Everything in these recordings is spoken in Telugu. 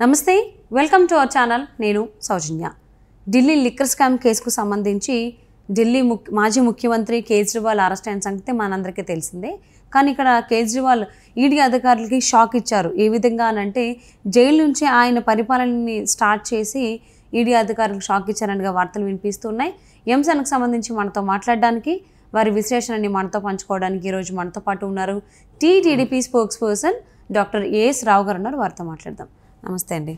నమస్తే, వెల్కమ్ టు అవర్ ఛానల్. నేను సౌజన్య. ఢిల్లీ లిక్కర్ స్కామ్ కేసుకు సంబంధించి ఢిల్లీ మాజీ ముఖ్యమంత్రి కేజ్రీవాల్ అరెస్ట్ అయిన సంగతి మనందరికీ తెలిసిందే. కానీ ఇక్కడ కేజ్రీవాల్ ఈడీ అధికారులకి షాక్ ఇచ్చారు. ఏ విధంగా అనంటే జైలు నుంచి ఆయన పరిపాలనని స్టార్ట్ చేసి ఈడీ అధికారులకు షాక్ ఇచ్చారనిగా వార్తలు వినిపిస్తున్నాయి. ఈ అంశానికి సంబంధించి మనతో మాట్లాడడానికి, వారి విశ్లేషణని మనతో పంచుకోవడానికి ఈరోజు మనతో పాటు ఉన్నారు TDP spokesperson doctor A S Rao గారు ఉన్నారు. వారితో మాట్లాడదాం. నమస్తే అండి.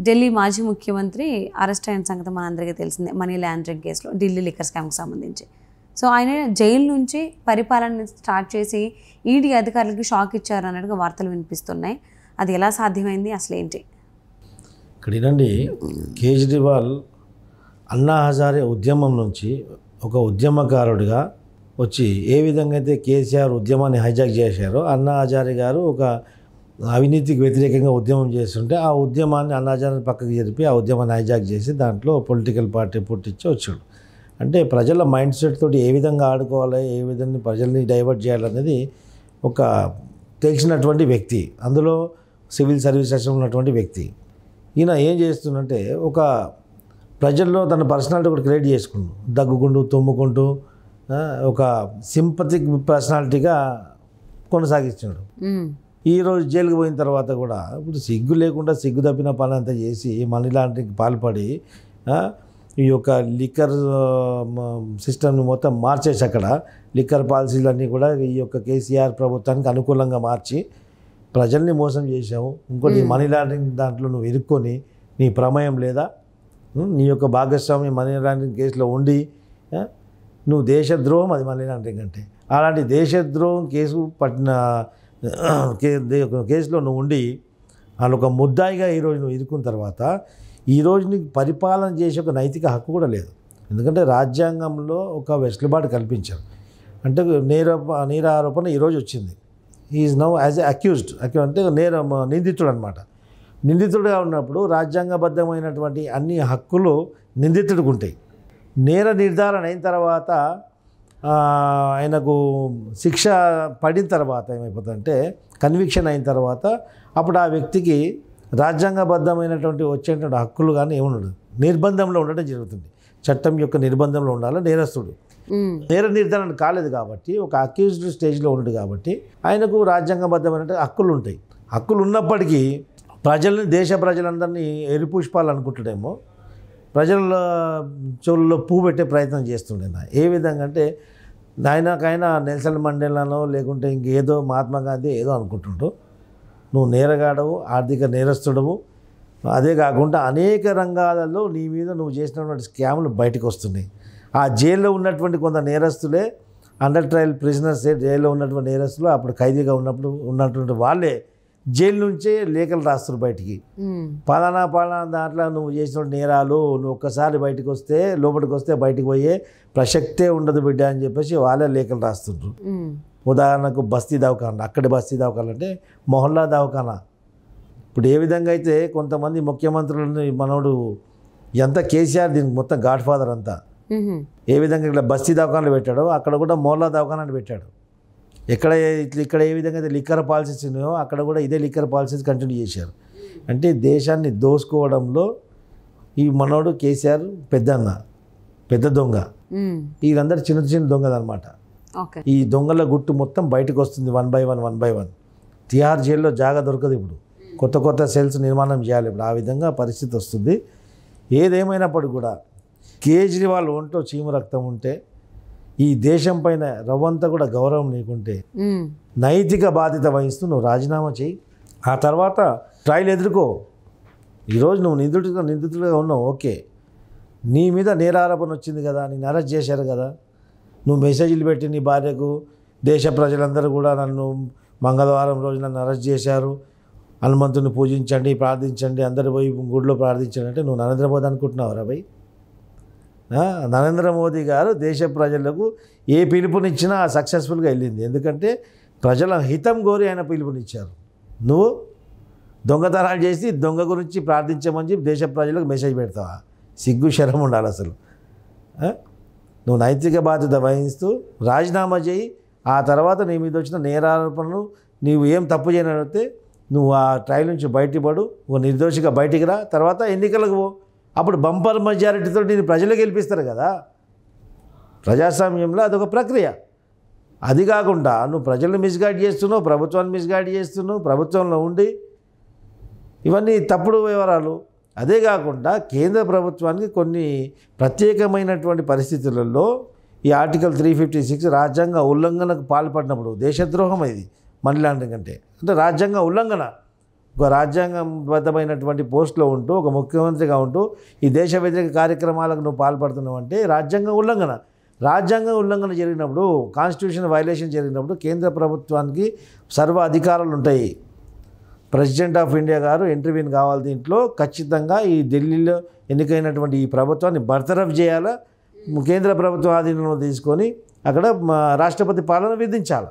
ఢిల్లీ మాజీ ముఖ్యమంత్రి అరెస్ట్ అయిన సంగతి మనందరికీ తెలిసిందే, మనీ లాండరింగ్ కేసులో, ఢిల్లీ లిక్కర్ స్కామ్కి సంబంధించి. సో ఆయన జైలు నుంచి పరిపాలన స్టార్ట్ చేసి ఈడీ అధికారులకి షాక్ ఇచ్చారు అన్నట్టుగా వార్తలు వినిపిస్తున్నాయి. అది ఎలా సాధ్యమైంది, అసలు ఏంటి? ఇక్కడ ఏంటండి, కేజ్రీవాల్ అన్నా హజారే ఉద్యమం నుంచి ఒక ఉద్యమకారుడిగా వచ్చి ఏ విధంగా అయితే కేసీఆర్ ఉద్యమాన్ని హైజాక్ చేశారో, అన్నా హజారే గారు ఒక అవినీతికి వ్యతిరేకంగా ఉద్యమం చేస్తుంటే ఆ ఉద్యమాన్ని అన్నా హజారే పక్కకి జరిపి ఆ ఉద్యమాన్ని హైజాక్ చేసి దాంట్లో పొలిటికల్ పార్టీ పుట్టించి వచ్చాడు. అంటే ప్రజల మైండ్ సెట్ తోటి ఏ విధంగా ఆడుకోవాలి, ఏ విధంగా ప్రజల్ని డైవర్ట్ చేయాలనేది ఒక తెలిసినటువంటి వ్యక్తి, అందులో సివిల్ సర్వీసెస్ ఉన్నటువంటి వ్యక్తి. ఈయన ఏం చేస్తుందంటే ఒక ప్రజల్లో తన పర్సనాలిటీ కూడా క్రియేట్ చేసుకుంటూ దగ్గుకుంటూ తుమ్ముకుంటూ ఒక సింపథిక్ పర్సనాలిటీగా కొనసాగిస్తున్నాడు. ఈరోజు జైలుకి పోయిన తర్వాత కూడా ఇప్పుడు సిగ్గు లేకుండా సిగ్గు తప్పిన పని అంతా చేసి మనీ లాండరింగ్కి పాల్పడి ఈ యొక్క లిక్కర్ సిస్టమ్ని మొత్తం మార్చేసి అక్కడ లిక్కర్ పాలసీలన్నీ కూడా ఈ యొక్క కేసీఆర్ ప్రభుత్వానికి అనుకూలంగా మార్చి ప్రజల్ని మోసం చేశావు. ఇంకోటి మనీ లాండరింగ్ దాంట్లో నువ్వు ఇరుక్కొని నీ ప్రమేయం లేదా, నీ యొక్క భాగస్వామి మనీ లాండరింగ్ కేసులో ఉండి నువ్వు దేశద్రోహం, అది మనీ లాండరింగ్ అంటే. అలాంటి దేశద్రోహం కేసు పట్టిన కేసులో నువ్వు ఉండి వాళ్ళు ఒక ముద్దాయిగా ఈరోజు నువ్వు ఇరుక్కున్న తర్వాత ఈరోజు నీకు పరిపాలన చేసే ఒక నైతిక హక్కు కూడా లేదు. ఎందుకంటే రాజ్యాంగంలో ఒక వెసులుబాటు కల్పించారు. అంటే నేర ఆరోపణ ఈరోజు వచ్చింది. Is now as a accused అంటే నిందితుడు అనమాట. నిందితుడుగా ఉన్నప్పుడు రాజ్యాంగబద్ధమైనటువంటి అన్ని హక్కులు నిందితుడికి ఉంటాయి. నేర నిర్ధారణ అయిన తర్వాత ఆయనకు శిక్ష పడిన తర్వాత ఏమైపోతుందంటే కన్విక్షన్ అయిన తర్వాత అప్పుడు ఆ వ్యక్తికి రాజ్యాంగబద్ధమైనటువంటి వచ్చేటువంటి హక్కులు కానీ ఏముండదు, నిర్బంధంలో ఉండడం జరుగుతుంది. చట్టం యొక్క నిర్బంధంలో ఉండాలి నేరస్తుడు. నేర నిర్ధారణ కాలేదు కాబట్టి ఒక అక్యూజ్డ్ స్టేజ్లో ఉండడు కాబట్టి ఆయనకు రాజ్యాంగబద్ధమైన హక్కులు ఉంటాయి. హక్కులు ఉన్నప్పటికీ ప్రజల్ని, దేశ ప్రజలందరినీ ఎరిపుష్పాలు అనుకుంటాడేమో, ప్రజల చెవుల్లో పువ్వు పెట్టే ప్రయత్నం చేస్తుండే. ఏ విధంగా అంటే ఆయనకైనా నెల్సన్ మండేలానో లేకుంటే ఇంకేదో మహాత్మా గాంధీ ఏదో అనుకుంటుంటూ నువ్వు నేరగాడవు, ఆర్థిక నేరస్తుడవు. అదే కాకుండా అనేక రంగాలలో నీ మీద నువ్వు చేసినటువంటి స్కాములు బయటకు వస్తున్నాయి. ఆ జైల్లో ఉన్నటువంటి కొంత నేరస్తులే, అండర్ ట్రయల్ ప్రిజనర్స్, జైల్లో ఉన్నటువంటి నేరస్తులు అప్పుడు ఖైదీగా ఉన్నటువంటి వాళ్ళే జైలు నుంచే లేఖలు రాస్తారు బయటికి. పలానా దాంట్లో నువ్వు చేసిన నేరాలు నువ్వు ఒక్కసారి బయటకు వస్తే, లోపలికి వస్తే బయటకు పోయే ప్రసక్తే ఉండదు బిడ్డ అని చెప్పేసి వాళ్ళే లేఖలు రాస్తుండ్రు. ఉదాహరణకు బస్తీ దవాఖానా, అక్కడి బస్తీ దవాఖానా అంటే మొహల్లా దవాఖానా. ఇప్పుడు ఏ విధంగా అయితే కొంతమంది ముఖ్యమంత్రులని మనోడు ఎంత కేసీఆర్ దీనికి మొత్తం గాడ్ ఫాదర్ అంతా ఏ విధంగా ఇట్లా బస్తీ దవాఖానాలు పెట్టాడో అక్కడ కూడా మొహల్లా దవాఖానాలు పెట్టాడు. ఇక్కడ ఏ విధంగా అయితే లిక్కర్ పాలసీస్ ఉన్నాయో అక్కడ కూడా ఇదే లిక్కర్ పాలసీస్ కంటిన్యూ చేశారు. అంటే దేశాన్ని దోసుకోవడంలో ఈ మనోడు కేసీఆర్ పెద్ద దొంగ. వీళ్ళందరూ చిన్న చిన్న దొంగదనమాట. ఈ దొంగల గుట్టు మొత్తం బయటకు వస్తుంది వన్ బై వన్. తిహార్ జైల్లో జాగా దొరకదు. ఇప్పుడు కొత్త సెల్స్ నిర్మాణం చేయాలి. ఇప్పుడు ఆ విధంగా పరిస్థితి వస్తుంది. ఏదేమైనప్పటికీ కూడా కేజ్రీవాల్ ఒంట్లో చీము రక్తం ఉంటే, ఈ దేశం పైన రవ్వంతా కూడా గౌరవం నీకుంటే నైతిక బాధ్యత వహిస్తూ నువ్వు రాజీనామా చేయి. ఆ తర్వాత ట్రయల్ ఎదుర్కో. ఈరోజు నువ్వు నిందితుడిగా ఉన్నావు, ఓకే. నీ మీద నేరారోపణ వచ్చింది కదా, నేను అరెస్ట్ చేశారు కదా, నువ్వు మెసేజ్లు పెట్టి నీ భార్యకు దేశ ప్రజలందరూ కూడా నన్ను మంగళవారం రోజు నన్ను అరెస్ట్ చేశారు, హనుమంతుని పూజించండి, ప్రార్థించండి, అందరు పోయి గుడిలో ప్రార్థించండి అంటే నువ్వు నరేంద్ర మోదీ అనుకుంటున్నావురా భయ్? నరేంద్ర మోదీ గారు దేశ ప్రజలకు ఏ పిలుపునిచ్చినా సక్సెస్ఫుల్గా వెళ్ళింది. ఎందుకంటే ప్రజల హితం కోరి ఆయన పిలుపునిచ్చారు. నువ్వు దొంగతనాలు చేసి దొంగ గురించి ప్రార్థించమని చెప్పి దేశ ప్రజలకు మెసేజ్ పెడతావా? సిగ్గు శరం ఉండాలి అసలు. నువ్వు నైతిక బాధ్యత వహిస్తూ రాజీనామా చేయి. ఆ తర్వాత నీ మీద వచ్చిన నేరారోపణలు నీవు ఏం తప్పు చేయనడితే నువ్వు ఆ ట్రయల్ నుంచి బయటికి పడు, ఓ నిర్దోషిగా బయటికి రా, తర్వాత ఎన్నికలకు పో. అప్పుడు బంపర్ మెజారిటీతో నేను ప్రజలు గెలిపిస్తారు కదా. ప్రజాస్వామ్యంలో అదొక ప్రక్రియ. అది కాకుండా నువ్వు ప్రజలను మిస్గైడ్ చేస్తున్నావు, ప్రభుత్వాన్ని మిస్గైడ్ చేస్తున్నావు, ప్రభుత్వంలో ఉండి ఇవన్నీ తప్పుడు వివరాలు. అదే కాకుండా కేంద్ర ప్రభుత్వానికి కొన్ని ప్రత్యేకమైనటువంటి పరిస్థితులలో ఈ ఆర్టికల్ 356 రాజ్యాంగ ఉల్లంఘనకు పాల్పడినప్పుడు దేశద్రోహం ఇది మనీ లాండరింగ్ అంటే రాజ్యాంగ ఉల్లంఘన. ఒక రాజ్యాంగబద్ధమైనటువంటి పోస్టులో ఉంటూ ఒక ముఖ్యమంత్రిగా ఉంటూ ఈ దేశ వ్యతిరేక కార్యక్రమాలకు నువ్వు పాల్పడుతున్నావు అంటే రాజ్యాంగ ఉల్లంఘన. రాజ్యాంగ ఉల్లంఘన జరిగినప్పుడు, కాన్స్టిట్యూషన్ వైలేషన్ జరిగినప్పుడు కేంద్ర ప్రభుత్వానికి సర్వ అధికారాలు ఉంటాయి. ప్రెసిడెంట్ ఆఫ్ ఇండియా గారు ఇంటర్వ్యూన్ కావాలి. దీంట్లో ఖచ్చితంగా ఈ ఢిల్లీలో ఎన్నికైనటువంటి ఈ ప్రభుత్వాన్ని బర్తరఫ్ చేయాలా, కేంద్ర ప్రభుత్వం ఆధీనంలో తీసుకొని అక్కడ రాష్ట్రపతి పాలన విధించాలి.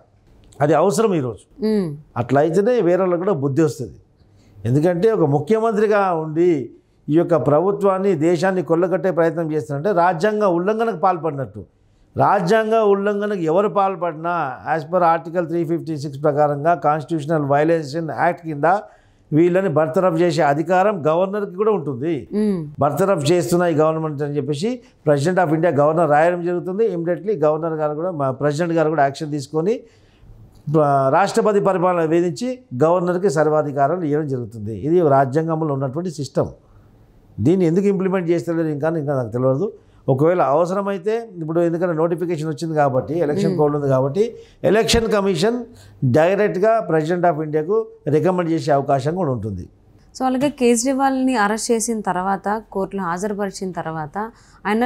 అది అవసరం ఈరోజు. అట్లయితేనే వేరే వాళ్ళకు కూడా బుద్ధి వస్తుంది. ఎందుకంటే ఒక ముఖ్యమంత్రిగా ఉండి ఈ యొక్క ప్రభుత్వాన్ని, దేశాన్ని కొల్లగొట్టే ప్రయత్నం చేస్తారంటే రాజ్యాంగ ఉల్లంఘనకు పాల్పడినట్టు. రాజ్యాంగ ఉల్లంఘనకు ఎవరు పాల్పడినా యాజ్ పర్ ఆర్టికల్ 356 ప్రకారంగా కాన్స్టిట్యూషనల్ వైలేషన్ యాక్ట్ కింద వీళ్ళని బర్తరఫ్ చేసే అధికారం గవర్నర్కి కూడా ఉంటుంది. బర్తరఫ్ చేస్తున్న ఈ గవర్నమెంట్ అని చెప్పేసి ప్రెసిడెంట్ ఆఫ్ ఇండియా గవర్నర్ రాయడం జరుగుతుంది. ఇమ్మీడియట్లీ గవర్నర్ గారు కూడా, ప్రెసిడెంట్ గారు కూడా యాక్షన్ తీసుకొని రాష్ట్రపతి పరిపాలన వేధించి గవర్నర్కి సర్వాధికారాలు ఇవ్వడం జరుగుతుంది. ఇది రాజ్యాంగంలో ఉన్నటువంటి సిస్టమ్. దీన్ని ఎందుకు ఇంప్లిమెంట్ చేస్తలేరు ఇంకా నాకు తెలియదు. ఒకవేళ అవసరమైతే ఇప్పుడు ఎందుకంటే నోటిఫికేషన్ వచ్చింది కాబట్టి, ఎలక్షన్ కోడ్ ఉంది కాబట్టి ఎలక్షన్ కమిషన్ డైరెక్ట్గా ప్రెసిడెంట్ ఆఫ్ ఇండియాకు రికమెండ్ చేసే అవకాశం కూడా ఉంటుంది. సో అలాగే కేజ్రీవాల్ని అరెస్ట్ చేసిన తర్వాత, కోర్టులో హాజరుపరిచిన తర్వాత ఆయన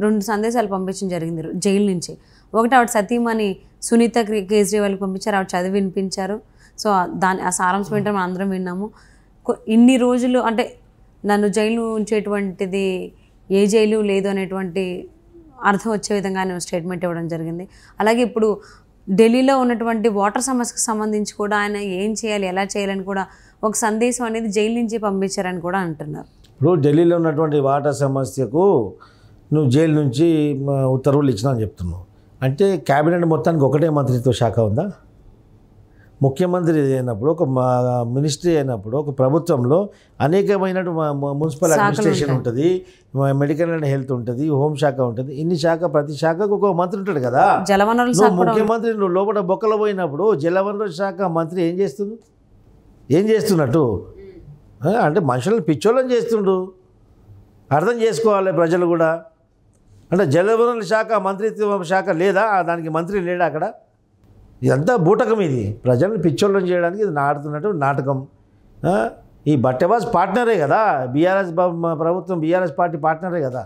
2 సందేశాలు పంపించడం జరిగింది జైలు నుంచి. ఒకటి ఆవిడ సతీమణి సునీత కేజ్రీవాల్కి పంపించారు, ఆవిడ చదివి వినిపించారు. సో ఆ సారాంశం ఏంటో మనం అందరం విన్నాము. ఇన్ని రోజులు అంటే నన్ను జైలు ఉంచేటువంటిది ఏ జైలు లేదు అనేటువంటి అర్థం వచ్చే విధంగా ఆయన స్టేట్మెంట్ ఇవ్వడం జరిగింది. అలాగే ఇప్పుడు ఢిల్లీలో ఉన్నటువంటి వాటర్ సమస్యకు సంబంధించి కూడా ఆయన ఏం చేయాలి, ఎలా చేయాలని కూడా ఒక సందేశం అనేది జైలు నుంచి పంపించారని కూడా అంటున్నారు. ఇప్పుడు ఢిల్లీలో ఉన్నటువంటి వాటర్ సమస్యకు నువ్వు జైలు నుంచి ఉత్తర్వులు ఇచ్చినా అని చెప్తున్నావు. అంటే క్యాబినెట్ మొత్తానికి ఒకటే మంత్రిత్వ శాఖ ఉందా? ముఖ్యమంత్రి అయినప్పుడు, ఒక మినిస్ట్రీ అయినప్పుడు, ఒక ప్రభుత్వంలో అనేకమైన మున్సిపల్ అడ్మినిస్ట్రేషన్ ఉంటుంది, మెడికల్ అండ్ హెల్త్ ఉంటుంది, హోంశాఖ ఉంటుంది. ఇన్ని శాఖ, ప్రతి శాఖకు ఒక మంత్రి ఉంటాడు కదా. జలవనరుల ముఖ్యమంత్రి నువ్వు లోపల బొక్కలు పోయినప్పుడు జలవనరుల శాఖ మంత్రి ఏం చేస్తున్నట్టు అంటే మనుషులను పిచ్చోళ్ళని చేస్తుండు. అర్థం చేసుకోవాలి ప్రజలు కూడా. అంటే జలవనరుల శాఖ మంత్రిత్వ శాఖ లేదా, దానికి మంత్రి లేడా అక్కడ? ఇదంతా బూటకం. ఇది ప్రజలను పిచ్చోళ్ళని చేయడానికి ఇది ఆడుతున్నట్టు నాటకం. ఈ బట్టెబాస్ పార్ట్నరే కదా బీఆర్ఎస్ ప్రభుత్వం, బీఆర్ఎస్ పార్టీ పార్ట్నరే కదా.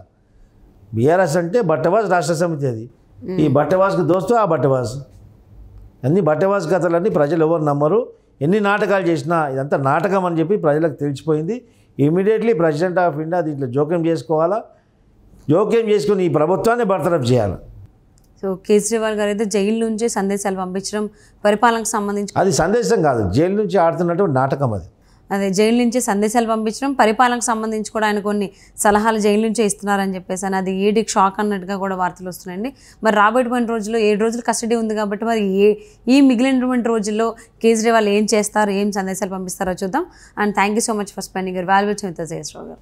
బీఆర్ఎస్ అంటే బట్టెబాస్ రాష్ట్ర సమితి. అది ఈ బట్టెబాస్కి దోస్తు ఆ బట్టెబాస్. అన్ని బట్టెబాస్ కథలన్నీ ప్రజలు ఎవరు నమ్మరు. ఎన్ని నాటకాలు చేసినా ఇదంతా నాటకం అని చెప్పి ప్రజలకు తెలిసిపోయింది. ఇమీడియట్లీ ప్రెసిడెంట్ ఆఫ్ ఇండియా దీంట్లో జోక్యం చేసుకోవాలా. జోక్యం చేసుకుని ఈ ప్రభుత్వాన్ని బర్తరఫ్ చేయాలి. సో కేజ్రీవాల్ గారు అయితే జైలు నుంచి సందేశాలు పంపించడం పరిపాలనకు సంబంధించి, అది సందేశం కాదు, జైలు నుంచి ఆడుతున్నటువంటి నాటకం. అదే జైలు నుంచి సందేశాలు పంపించడం పరిపాలనకు సంబంధించి కూడా ఆయన కొన్ని సలహాలు జైలు నుంచే ఇస్తున్నారని చెప్పేసి అని అది ఈడీకి షాక్ అన్నట్టుగా కూడా వార్తలు వస్తున్నాయండి. మరి రాబోయేటువంటి రోజుల్లో 7 రోజులు కస్టడీ ఉంది కాబట్టి మరి ఈ మిగిలినటువంటి రోజుల్లో కేజ్రీవాల్ ఏం చేస్తారు, ఏం సందేశాలు పంపిస్తారో చూద్దాం. And thank you so much for spending your valuable time with us, జయశ్రావు గారు.